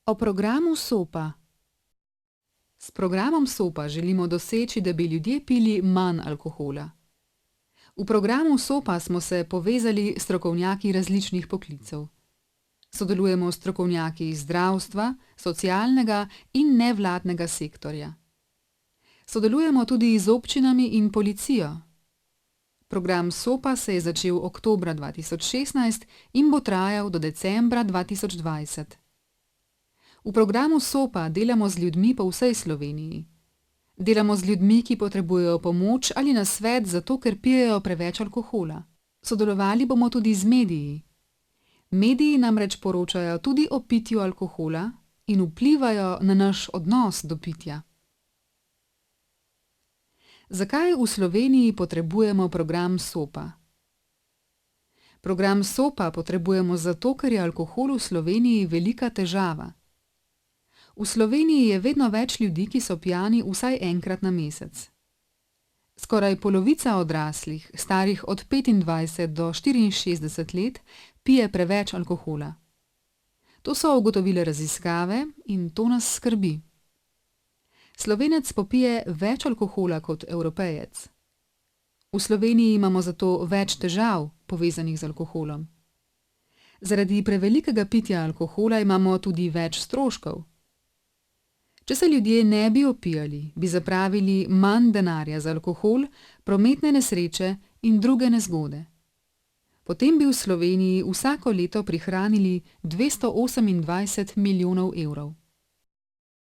O programu SOPA. S programom SOPA želimo doseči, da bi ljudje pili manj alkohola. V programu SOPA smo se povezali s strokovnjaki različnih poklicev. Sodelujemo s strokovnjaki iz zdravstva, socialnega in nevladnega sektorja. Sodelujemo tudi z občinami in policijo. Program SOPA se je začel oktobra 2016 in bo trajal do decembra 2020. V programu SOPA delamo z ljudmi po vsej Sloveniji. Delamo z ljudmi, ki potrebujejo pomoč ali nasvet zato, ker pijejo preveč alkohola. Sodelovali bomo tudi z mediji. Mediji namreč poročajo tudi o pitju alkohola in vplivajo na naš odnos do pitja. Zakaj v Sloveniji potrebujemo program SOPA? Program SOPA potrebujemo zato, ker je alkohol v Sloveniji velika težava. V Sloveniji je vedno več ljudi, ki so pijani vsaj enkrat na mesec. Skoraj polovica odraslih, starih od 25 do 64 let, pije preveč alkohola. To so ugotovile raziskave in to nas skrbi. Slovenec popije več alkohola kot Evropejec. V Sloveniji imamo zato več težav, povezanih z alkoholom. Zaradi prevelikega pitja alkohola imamo tudi več stroškov. Če se ljudje ne bi opijali, bi zapravili manj denarja za alkohol, prometne nesreče in druge nezgode. Potem bi v Sloveniji vsako leto prihranili 228 milijonov evrov.